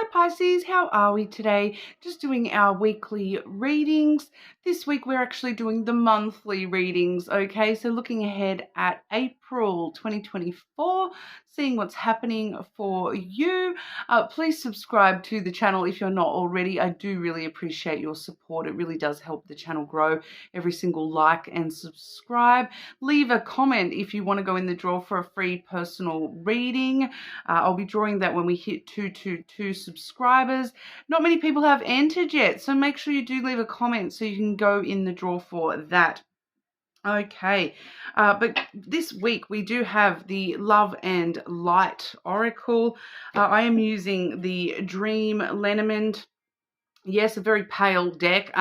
Hi Pisces, how are we today? Just doing our weekly readings. This week we're actually doing the monthly readings, okay? So looking ahead at April 2024, seeing what's happening for you. Please subscribe to the channel if you're not already. I do really appreciate your support. It really does help the channel grow. Every single like and subscribe. Leave a comment if you want to go in the draw for a free personal reading. I'll be drawing that when we hit 222 subscribers. Not many people have entered yet, so make sure you do leave a comment so you can go in the draw for that. Okay, but this week we do have the Love and Light Oracle. I am using the Dream Lenormand. Yes, a very pale deck.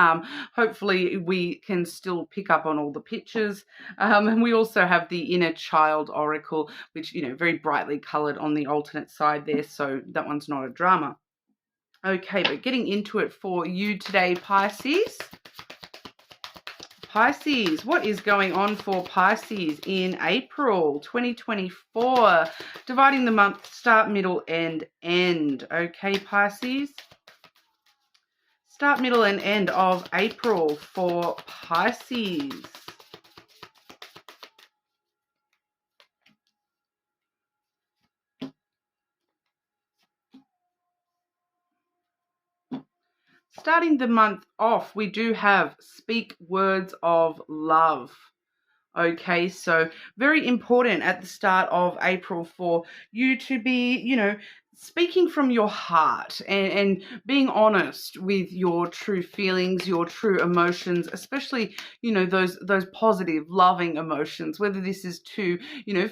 Hopefully we can still pick up on all the pictures. And we also have the Inner Child Oracle, which, very brightly colored on the alternate side there. So that one's not a drama. Okay, but getting into it for you today, Pisces. Pisces, what is going on for Pisces in April 2024? Dividing the month, start, middle, and end. Okay, Pisces. Start, middle, and end of April for Pisces. Starting the month off, we do have speak words of love. Okay, so very important at the start of April for you to be, speaking from your heart and being honest with your true feelings, your true emotions, especially, those positive, loving emotions, whether this is to,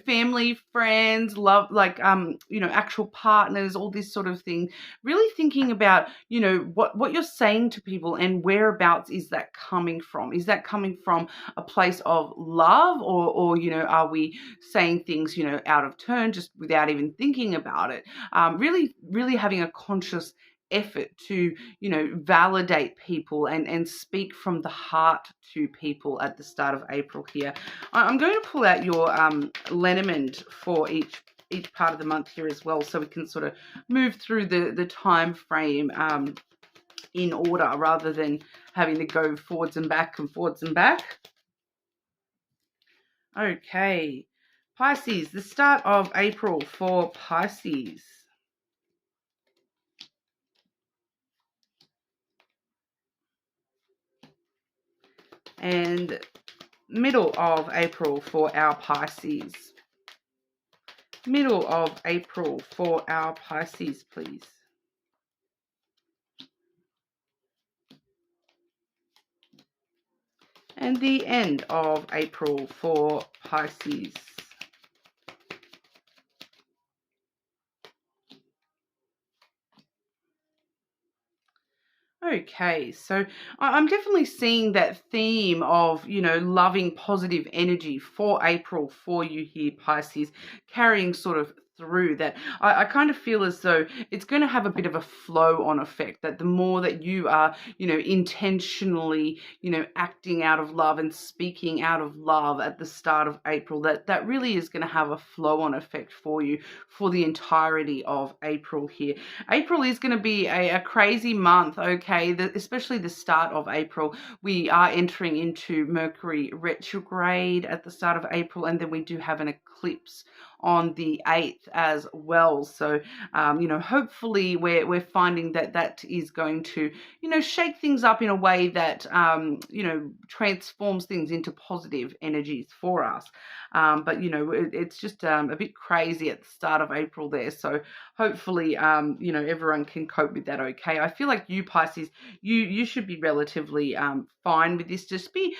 family, friends, love, like, actual partners, all this sort of thing. Really thinking about, what you're saying to people and whereabouts is that coming from? Is that coming from a place of love or are we saying things, out of turn, just without even thinking about it? Really having a conscious effort to, validate people and speak from the heart to people at the start of April here. I'm going to pull out your Lenormand for each part of the month here as well, so we can sort of move through the time frame in order rather than having to go forwards and back and forwards and back. Okay, Pisces, the start of April for Pisces. And middle of April for our Pisces. Middle of April for our Pisces, please. And the end of April for Pisces. Okay, so I'm definitely seeing that theme of, loving positive energy for April for you here, Pisces, carrying sort of through that. I kind of feel as though it's going to have a bit of a flow-on effect, that the more that you are, intentionally, acting out of love and speaking out of love at the start of April, that really is going to have a flow-on effect for you for the entirety of April here. April is going to be a crazy month, okay, especially the start of April. We are entering into Mercury retrograde at the start of April, and then we do have an eclipse on the 8th as well. So, hopefully we're finding that is going to, shake things up in a way that, transforms things into positive energies for us. But, it's just a bit crazy at the start of April there. So hopefully, everyone can cope with that okay. I feel like you, Pisces, you should be relatively fine with this. Just be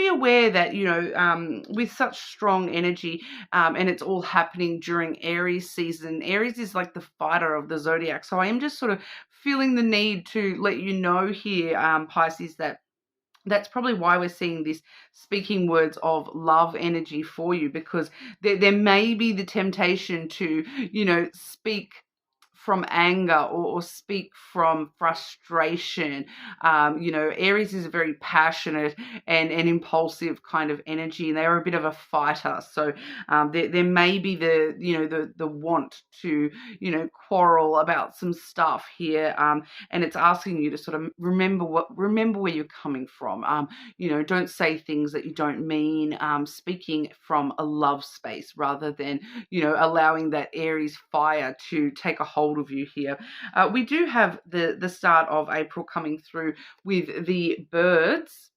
aware that, with such strong energy, and it's all happening during Aries season. Aries is like the fighter of the zodiac. So I am just sort of feeling the need to let you know here, Pisces, that's probably why we're seeing this speaking words of love energy for you, because there may be the temptation to, speak from anger or speak from frustration. Aries is a very passionate and impulsive kind of energy, and they're a bit of a fighter. So there may be the want to quarrel about some stuff here, and it's asking you to sort of remember where you're coming from. Don't say things that you don't mean. Speaking from a love space rather than allowing that Aries fire to take a hold of you here. We do have the start of April coming through with the birds,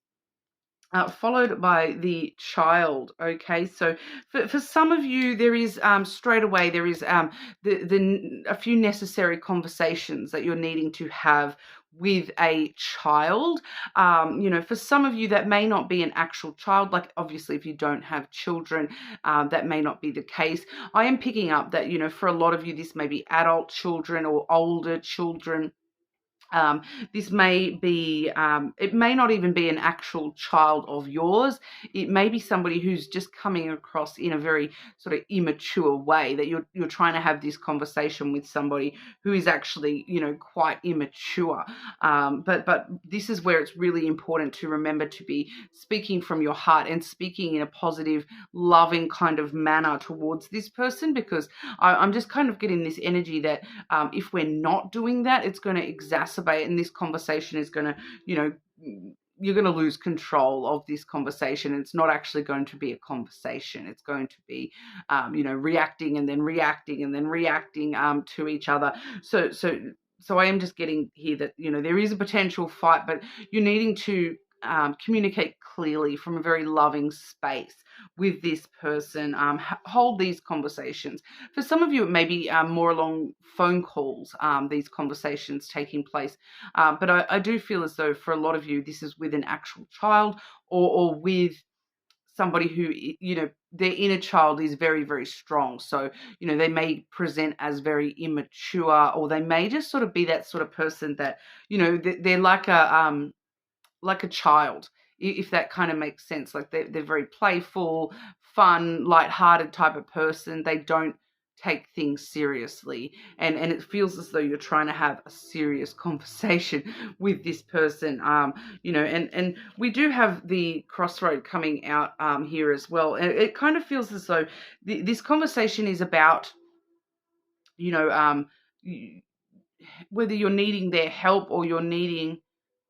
followed by the child. Okay, so for some of you, there is straight away there is a few necessary conversations that you're needing to have with a child. For some of you, that may not be an actual child. Like, obviously, if you don't have children, that may not be the case. I am picking up that for a lot of you, this may be adult children or older children. This may be, it may not even be an actual child of yours. It may be somebody who's just coming across in a very sort of immature way, that you're trying to have this conversation with somebody who is actually, quite immature. But this is where it's really important to remember to be speaking from your heart and speaking in a positive, loving kind of manner towards this person, because I'm just kind of getting this energy that if we're not doing that, it's going to exacerbate, and this conversation is going to, you're going to lose control of this conversation. It's not actually going to be a conversation. It's going to be, reacting and then reacting and then reacting to each other. So I am just getting here that, there is a potential fight, but you're needing to communicate clearly from a very loving space with this person. Hold these conversations. For some of you, it may be more along phone calls, these conversations taking place. But I do feel as though for a lot of you, this is with an actual child or with somebody who, their inner child is very, very strong. So, they may present as very immature, or they may just sort of be that sort of person that, they're like a child, if that kind of makes sense. Like they're very playful, fun, light-hearted type of person. They don't take things seriously, and it feels as though you're trying to have a serious conversation with this person. And we do have the crossroad coming out here as well. It kind of feels as though this conversation is about, whether you're needing their help or you're needing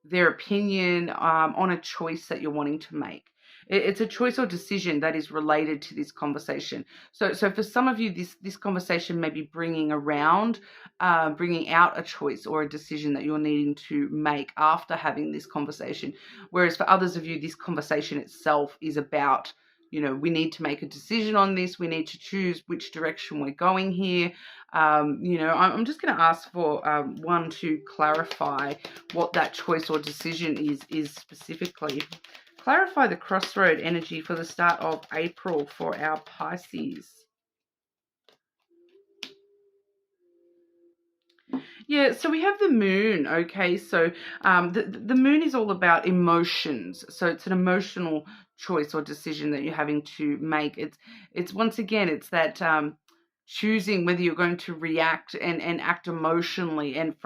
their opinion on a choice that you're wanting to make. It's a choice or decision that is related to this conversation. So for some of you, this conversation may be bringing out a choice or a decision that you're needing to make after having this conversation. Whereas for others of you, this conversation itself is about, we need to make a decision on this. We need to choose which direction we're going here. I'm just going to ask for one to clarify what that choice or decision is specifically. Clarify the crossroad energy for the start of April for our Pisces. Yeah, so we have the moon, okay? So the moon is all about emotions. So it's an emotional choice or decision that you're having to make. It's once again, it's that choosing whether you're going to react and act emotionally and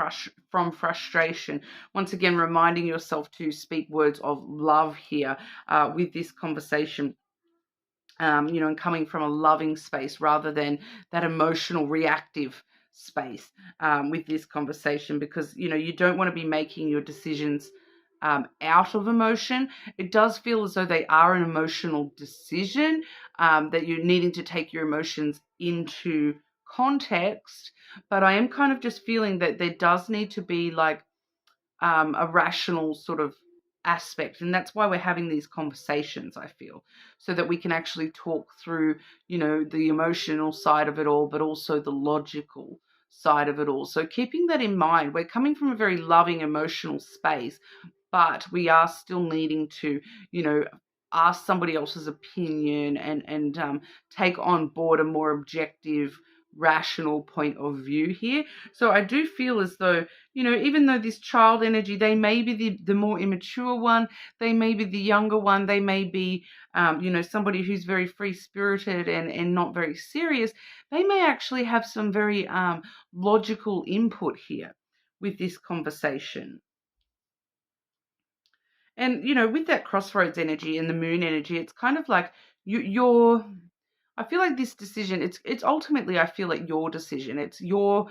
from frustration. Once again, reminding yourself to speak words of love here with this conversation. And coming from a loving space rather than that emotional reactive space with this conversation, because you don't want to be making your decisions out of emotion. It does feel as though they are an emotional decision, that you're needing to take your emotions into context, but I am kind of just feeling that there does need to be like a rational sort of aspect, and that's why we're having these conversations, I feel, so that we can actually talk through the emotional side of it all, but also the logical side of it all. So keeping that in mind, we're coming from a very loving emotional space, but we are still needing to ask somebody else's opinion and take on board a more objective rational point of view here. So I do feel as though, even though this child energy, they may be the more immature one, they may be the younger one, they may be, somebody who's very free-spirited and not very serious, they may actually have some very logical input here with this conversation. And, with that crossroads energy and the moon energy, it's kind of like you're I feel like this decision, it's ultimately, I feel like, your decision. It's your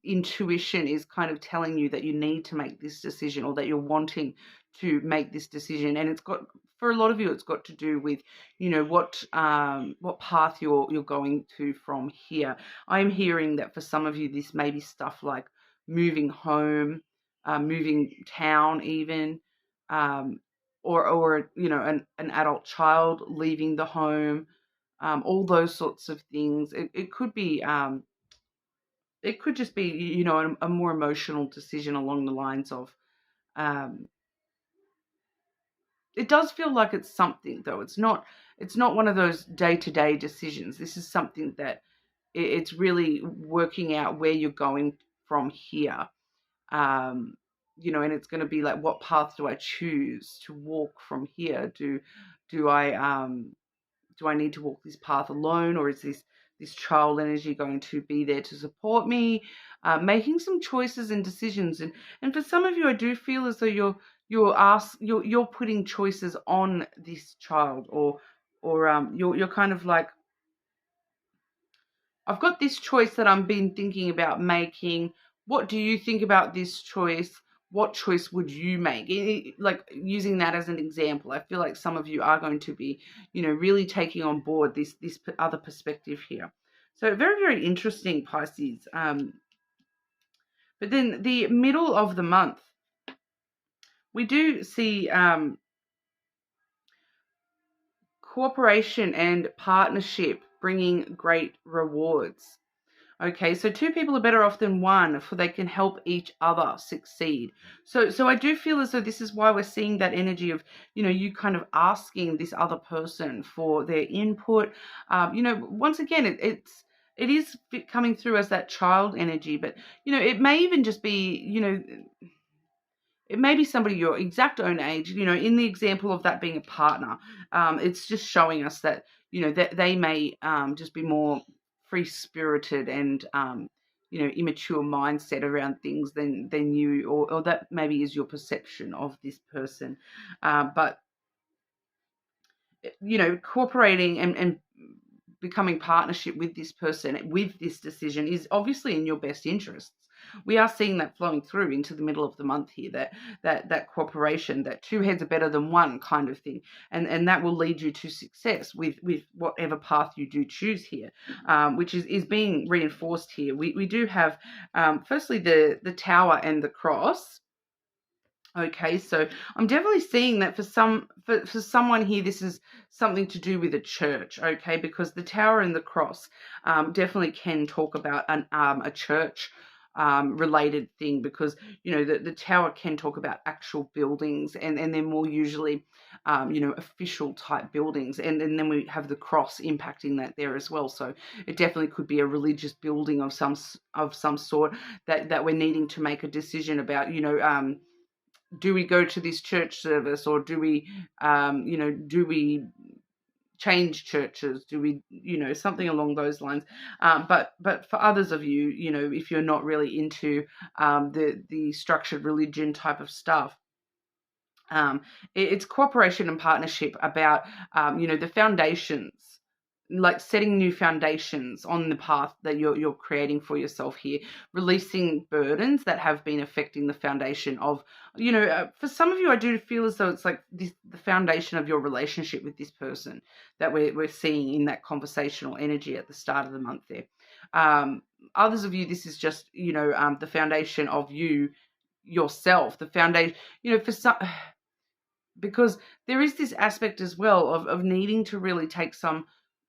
intuition is kind of telling you that you need to make this decision, or that you're wanting to make this decision. And it's got, for a lot of you, it's got to do with, what path you're going to from here. I'm hearing that for some of you, this may be stuff like moving home, moving town even, um, or an adult child leaving the home, all those sorts of things. It could be it could just be, a more emotional decision along the lines of, um, it does feel like it's something, though. It's not one of those day-to-day decisions. This is something that it's really working out where you're going from here. um, and it's going to be like, what path do I choose to walk from here? Do I need to walk this path alone, or is this child energy going to be there to support me? Making some choices and decisions, and for some of you, I do feel as though you're putting choices on this child, or you're kind of like, I've got this choice that I'm been thinking about making. What do you think about this choice? What choice would you make? Like, using that as an example, I feel like some of you are going to be, really taking on board this other perspective here. So very, very interesting, Pisces. But then the middle of the month, we do see cooperation and partnership bringing great rewards. Okay, so two people are better off than one, for they can help each other succeed. So I do feel as though this is why we're seeing that energy of, you kind of asking this other person for their input. Once again, it is coming through as that child energy, but, it may even just be, it may be somebody your exact own age, in the example of that being a partner. It's just showing us that, that they may just be more free-spirited and, immature mindset around things than you, or that maybe is your perception of this person. But, cooperating and becoming partnership with this person, with this decision, is obviously in your best interests. We are seeing that flowing through into the middle of the month here, that cooperation, that two heads are better than one kind of thing, and that will lead you to success with whatever path you do choose here, which is being reinforced here. We do have, firstly, the Tower and the Cross. Okay, so I'm definitely seeing that for someone here, this is something to do with a church. Okay, because the Tower and the Cross definitely can talk about a church related thing, because the Tower can talk about actual buildings, and they're more usually official type buildings, and then we have the cross impacting that there as well. So it definitely could be a religious building of some sort that we're needing to make a decision about. Do we go to this church service, or do we change churches? Do we, something along those lines? But for others of you, if you're not really into the structured religion type of stuff, it's cooperation and partnership about, the foundations, like setting new foundations on the path that you're creating for yourself here, releasing burdens that have been affecting the foundation of, for some of you, I do feel as though it's like the foundation of your relationship with this person that we're seeing in that conversational energy at the start of the month there. Others of you, this is just, the foundation of you yourself, the foundation, for some, because there is this aspect as well of needing to really take some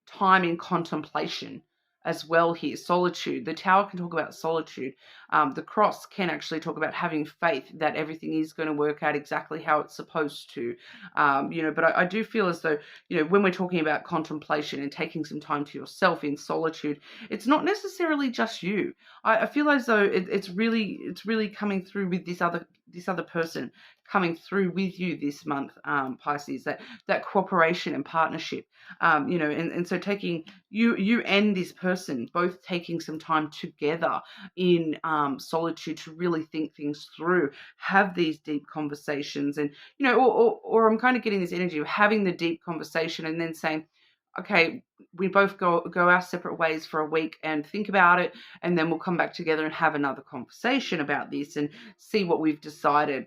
time in contemplation as well here. Solitude. The Tower can talk about solitude. The Cross can actually talk about having faith that everything is going to work out exactly how it's supposed to. But I do feel as though, when we're talking about contemplation and taking some time to yourself in solitude, it's not necessarily just you. I feel as though it's really coming through with this other person coming through with you this month, Pisces, that cooperation and partnership, and so taking you and this person both taking some time together in solitude to really think things through, have these deep conversations, and or I'm kind of getting this energy of having the deep conversation and then saying, okay, we both go our separate ways for a week and think about it, and then we'll come back together and have another conversation about this and see what we've decided.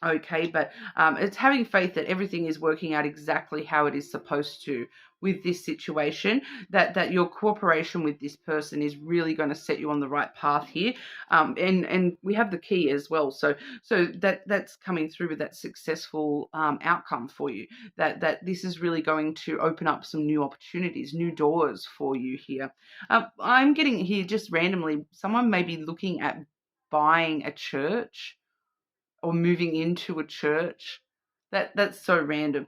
Okay, but it's having faith that everything is working out exactly how it is supposed to with this situation, that your cooperation with this person is really going to set you on the right path here. And we have the key as well. So that's coming through with that successful outcome for you, that this is really going to open up some new opportunities, new doors for you here. I'm getting here just randomly, someone may be looking at buying a church or moving into a church. That's so random,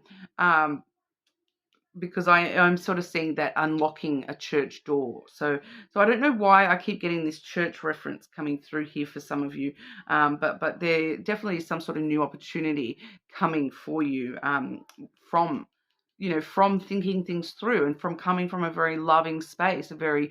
because I'm sort of seeing that unlocking a church door. So I don't know why I keep getting this church reference coming through here for some of you, but there definitely is some sort of new opportunity coming for you, from thinking things through and from coming from a very loving space, a very,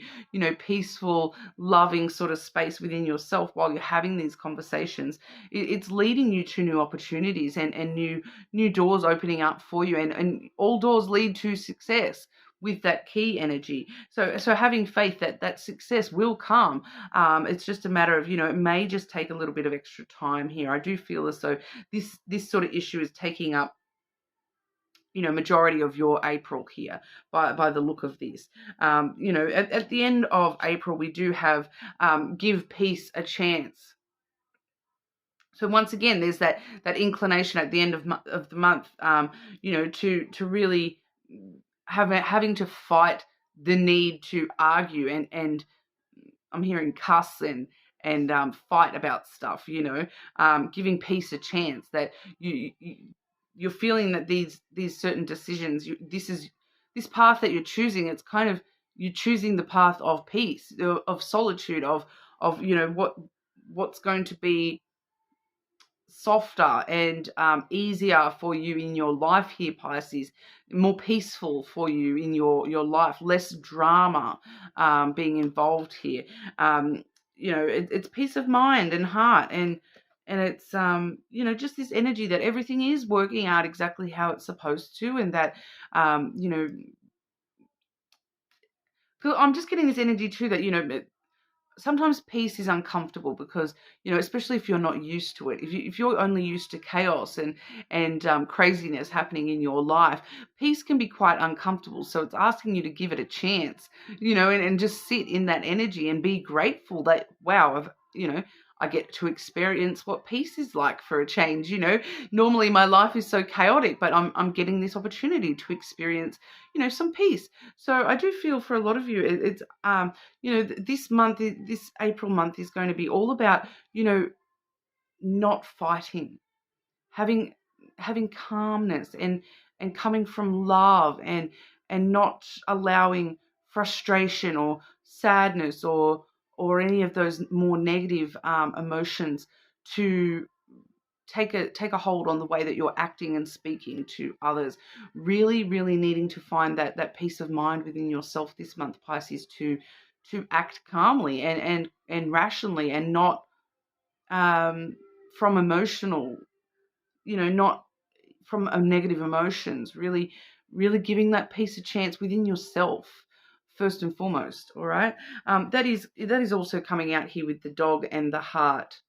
peaceful, loving sort of space within yourself while you're having these conversations. It's leading you to new opportunities and new doors opening up for you. And all doors lead to success with that key energy. So having faith that success will come. It's just a matter of, it may just take a little bit of extra time here. I do feel as though this sort of issue is taking up majority of your April here by the look of this. At the end of April, we do have give peace a chance. So once again, there's that inclination at the end of the month, to really having to fight the need to argue and I'm hearing cuss and fight about stuff, giving peace a chance, that you're feeling that these certain decisions, this path that you're choosing, it's kind of you're choosing the path of peace, of solitude, of what's going to be softer and easier for you in your life here, Pisces, more peaceful for you in your life, less drama being involved here. It's peace of mind and heart, and it's just this energy that everything is working out exactly how it's supposed to, and that I'm just getting this energy too that sometimes peace is uncomfortable because, especially if you're not used to it, if you're only used to chaos and craziness happening in your life, peace can be quite uncomfortable. So it's asking you to give it a chance, and just sit in that energy and be grateful that, wow, I get to experience what peace is like for a change. Normally my life is so chaotic, but I'm getting this opportunity to experience, some peace. So I do feel for a lot of you, it's this April month is going to be all about, not fighting, having calmness and coming from love and not allowing frustration or sadness or any of those more negative emotions to take a hold on the way that you're acting and speaking to others. Really, really needing to find that peace of mind within yourself this month, Pisces, to act calmly and rationally, and not from emotional, not from negative emotions. Really, really giving that peace a chance within yourself first and foremost. All right. That is also coming out here with the dog and the heart.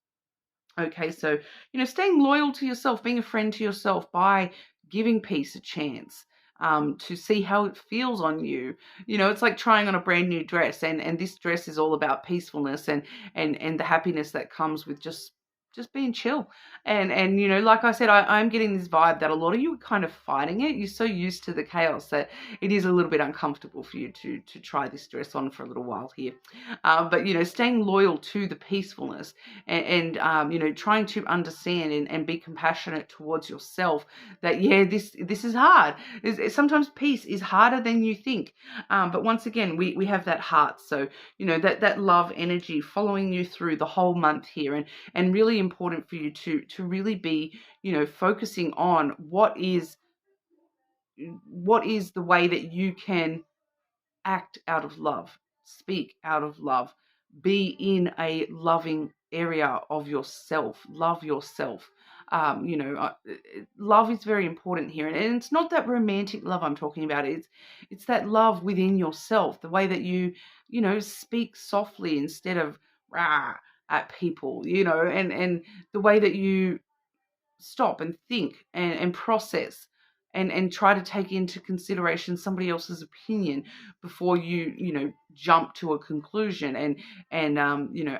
Okay, so, staying loyal to yourself, being a friend to yourself by giving peace a chance, to see how it feels on you. It's like trying on a brand new dress, and this dress is all about peacefulness and the happiness that comes with just just being chill. And you know, like I said, I'm getting this vibe that a lot of you are kind of fighting it. You're so used to the chaos that it is a little bit uncomfortable for you to try this dress on for a little while here. But you know, staying loyal to the peacefulness and you know, trying to understand and be compassionate towards yourself. That yeah, this is hard. Sometimes peace is harder than you think. But once again, we have that heart. So you know, that love energy following you through the whole month here, and really important for you to really be, you know, focusing on what is the way that you can act out of love, speak out of love, be in a loving area of yourself, love yourself. You know, love is very important here, and it's not that romantic love I'm talking about. It's that love within yourself, the way that you know, speak softly instead of rah at people, you know, and the way that you stop and think and process and try to take into consideration somebody else's opinion before you know, jump to a conclusion and you know,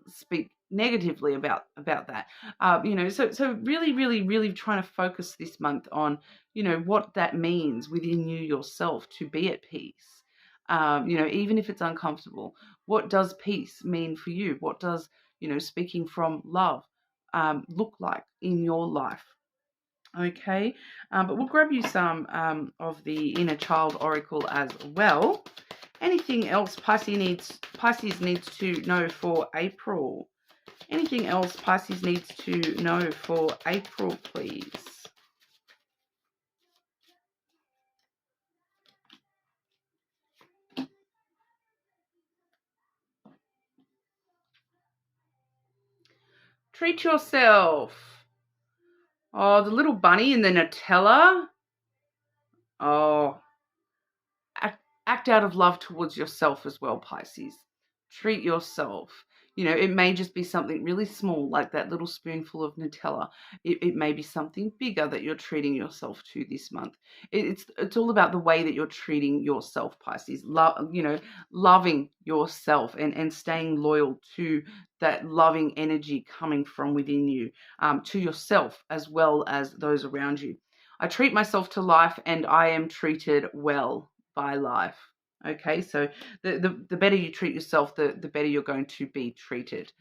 speak negatively about that. You know, so really trying to focus this month on, you know, what that means within you yourself to be at peace. You know, even if it's uncomfortable, what does peace mean for you? What does, you know, speaking from love look like in your life? Okay, but we'll grab you some of the inner child oracle as well. Anything else Pisces needs to know for April? Anything else Pisces needs to know for April, please? Treat yourself. Oh, the little bunny in the Nutella. Oh, act out of love towards yourself as well, Pisces. Treat yourself. You know, it may just be something really small, like that little spoonful of Nutella. It may be something bigger that you're treating yourself to this month. It's all about the way that you're treating yourself, Pisces. You know, loving yourself and staying loyal to that loving energy coming from within you, to yourself as well as those around you. I treat myself to life, and I am treated well by life. Okay, so the better you treat yourself, the better you're going to be treated.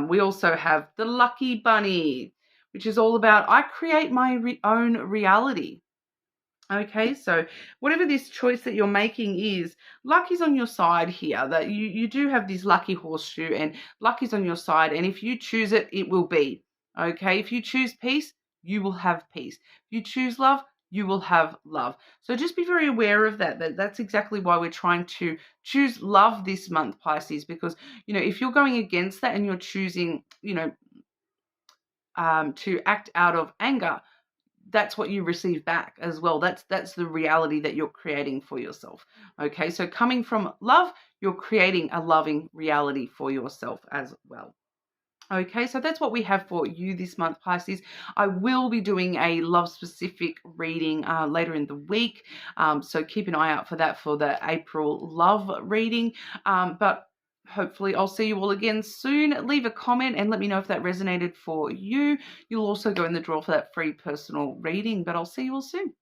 We also have the lucky bunny, which is all about I create my own reality. Okay, so whatever this choice that you're making is, luck is on your side here. That you do have this lucky horseshoe, and luck is on your side. And if you choose it, it will be. Okay, if you choose peace, you will have peace. If you choose love, you will have love. So just be very aware of that. That's exactly why we're trying to choose love this month, Pisces, because, you know, if you're going against that and you're choosing, you know, to act out of anger, that's what you receive back as well. That's the reality that you're creating for yourself. Okay, so coming from love, you're creating a loving reality for yourself as well. Okay, so that's what we have for you this month, Pisces. I will be doing a love-specific reading later in the week, so keep an eye out for that for the April love reading. But hopefully I'll see you all again soon. Leave a comment and let me know if that resonated for you. You'll also go in the draw for that free personal reading, but I'll see you all soon.